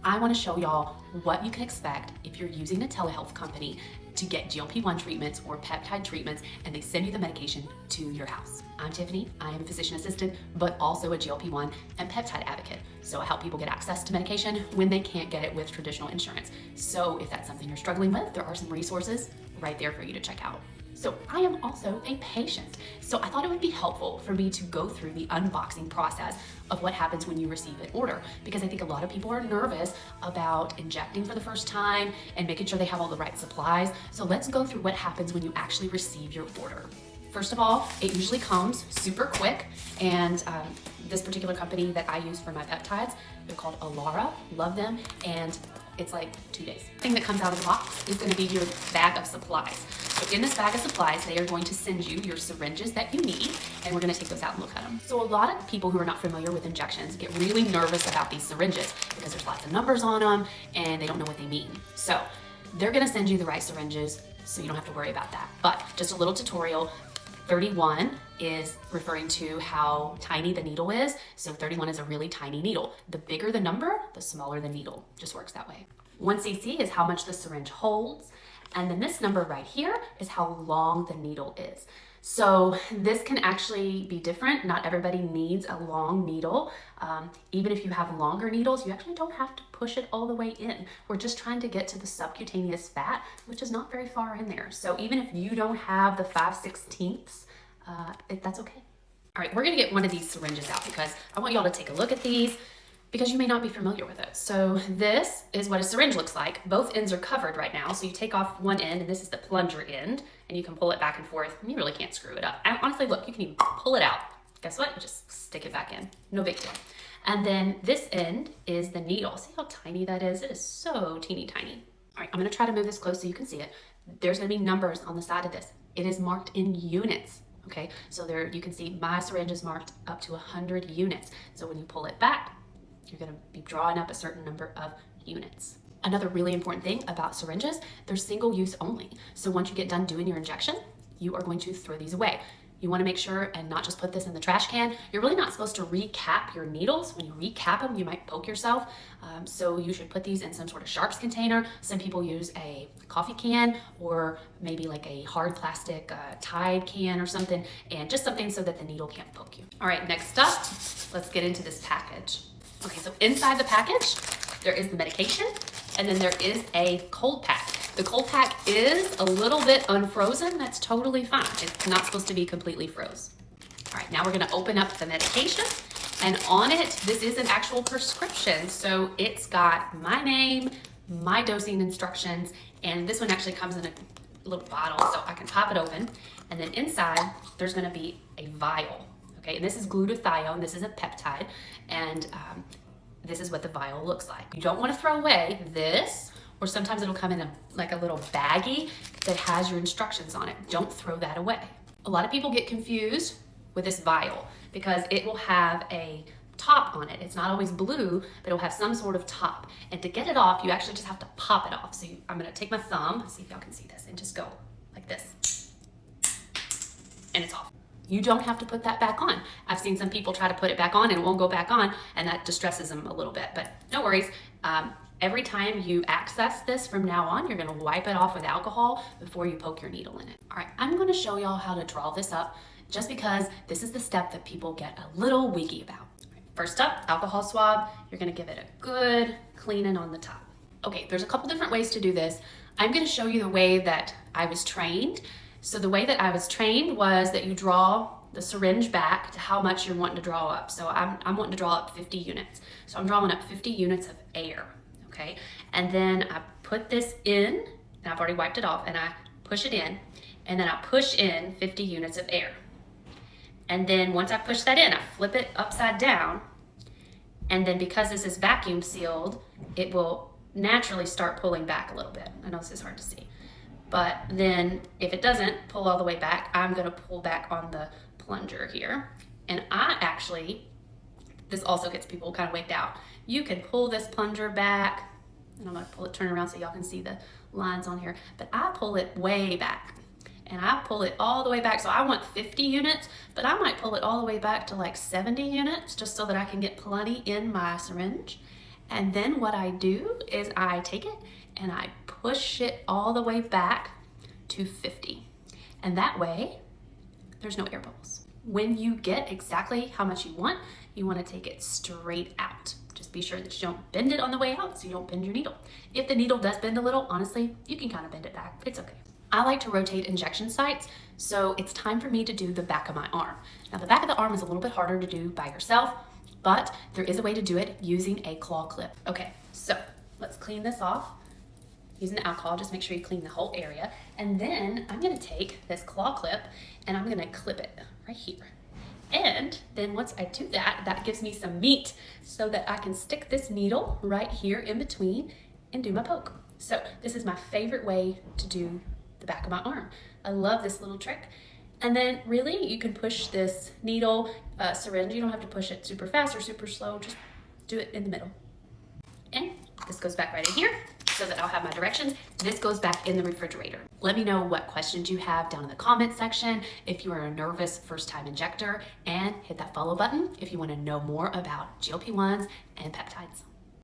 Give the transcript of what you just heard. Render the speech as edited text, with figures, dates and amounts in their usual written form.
I want to show y'all what you can expect if you're using a telehealth company to get GLP-1 treatments or peptide treatments, and they send you the medication to your house. I'm Tiffany. I am a physician assistant, but also a GLP-1 and peptide advocate. So I help people get access to medication when they can't get it with traditional insurance. So if that's something you're struggling with, there are some resources right there for you to check out. So I am also a patient. So I thought it would be helpful for me to go through the unboxing process of what happens when you receive an order, because I think a lot of people are nervous about injecting for the first time and making sure they have all the right supplies. So let's go through what happens when you actually receive your order. First of all, it usually comes super quick, and this particular company that I use for my peptides, they're called 𝐟𝐸. Love them, and it's like 2 days. The thing that comes out of the box is going to be your bag of supplies. So in this bag of supplies, they are going to send you your syringes that you need, and we're going to take those out and look at them. So a lot of people who are not familiar with injections get really nervous about these syringes because there's lots of numbers on them and they don't know what they mean. So they're going to send you the right syringes, so you don't have to worry about that. But just a little tutorial. 31 is referring to how tiny the needle is. So 31 is a really tiny needle. The bigger the number, the smaller the needle. Just works that way. 1 cc is how much the syringe holds. And then this number right here is how long the needle is. So this can actually be different. Not everybody needs a long needle. Even if you have longer needles, you actually don't have to push it all the way in. We're just trying to get to the subcutaneous fat, which is not very far in there. So even if you don't have the 5/16, that's okay. All right, we're gonna get one of these syringes out because I want y'all to take a look at these, because you may not be familiar with it. So this is what a syringe looks like. Both ends are covered right now. So you take off one end, and this is the plunger end, and you can pull it back and forth, and you really can't screw it up. And honestly, look, you can even pull it out. Guess what? You just stick it back in. No big deal. And then this end is the needle. See how tiny that is? It is so teeny tiny. All right, I'm gonna try to move this close so you can see it. There's gonna be numbers on the side of this. It is marked in units. Okay, so there you can see my syringe is marked up to 100 units. So when you pull it back, you're gonna be drawing up a certain number of units. Another really important thing about syringes, they're single use only. So once you get done doing your injection, you are going to throw these away. You wanna make sure and not just put this in the trash can. You're really not supposed to recap your needles. When you recap them, you might poke yourself. So you should put these in some sort of sharps container. Some people use a coffee can, or maybe like a hard plastic Tide can or something, and just something so that the needle can't poke you. All right, next up, let's get into this package. Okay, so inside the package, there is the medication, and then there is a cold pack. The cold pack is a little bit unfrozen. That's totally fine. It's not supposed to be completely froze. All right, now we're gonna open up the medication, and on it, this is an actual prescription. So it's got my name, my dosing instructions, and this one actually comes in a little bottle, so I can pop it open. And then inside, there's gonna be a vial. Okay, and this is glutathione. This is a peptide, and this is what the vial looks like. You don't want to throw away this, or sometimes it'll come in like a little baggie that has your instructions on it. Don't throw that away. A lot of people get confused with this vial because it will have a top on it. It's not always blue, but it'll have some sort of top. And to get it off, you actually just have to pop it off. So I'm gonna take my thumb, see if y'all can see this, and just go like this, and it's off. You don't have to put that back on. I've seen some people try to put it back on and it won't go back on, and that distresses them a little bit, but no worries. Every time you access this from now on, you're gonna wipe it off with alcohol before you poke your needle in it. All right, I'm gonna show y'all how to draw this up, just because this is the step that people get a little wiggy about. All right, first up, alcohol swab. You're gonna give it a good cleaning on the top. Okay, there's a couple different ways to do this. I'm gonna show you the way that I was trained. So the way that I was trained was that you draw the syringe back to how much you're wanting to draw up. So I'm wanting to draw up 50 units. So I'm drawing up 50 units of air, okay? And then I put this in, and I've already wiped it off, and I push it in, and then I push in 50 units of air. And then once I push that in, I flip it upside down, and then because this is vacuum sealed, it will naturally start pulling back a little bit. I know this is hard to see. But then if it doesn't pull all the way back, I'm gonna pull back on the plunger here. And this also gets people kind of wigged out. You can pull this plunger back, and I'm gonna turn around so y'all can see the lines on here, but I pull it way back. And I pull it all the way back. So I want 50 units, but I might pull it all the way back to like 70 units just so that I can get plenty in my syringe. And then what I do is I take it and I push it all the way back to 50. And that way, there's no air bubbles. When you get exactly how much you want to take it straight out. Just be sure that you don't bend it on the way out so you don't bend your needle. If the needle does bend a little, honestly, you can kind of bend it back. It's okay. I like to rotate injection sites, so it's time for me to do the back of my arm. Now, the back of the arm is a little bit harder to do by yourself, but there is a way to do it using a claw clip. Okay, so let's clean this off. Using the alcohol, just make sure you clean the whole area. And then I'm gonna take this claw clip and I'm gonna clip it right here. And then once I do that, that gives me some meat so that I can stick this needle right here in between and do my poke. So this is my favorite way to do the back of my arm. I love this little trick. And then really you can push this needle, syringe, you don't have to push it super fast or super slow, just do it in the middle. And this goes back right in here so that I'll have my directions. This goes back in the refrigerator. Let me know what questions you have down in the comment section if you are a nervous first-time injector, and hit that follow button if you want to know more about GLP-1s and peptides.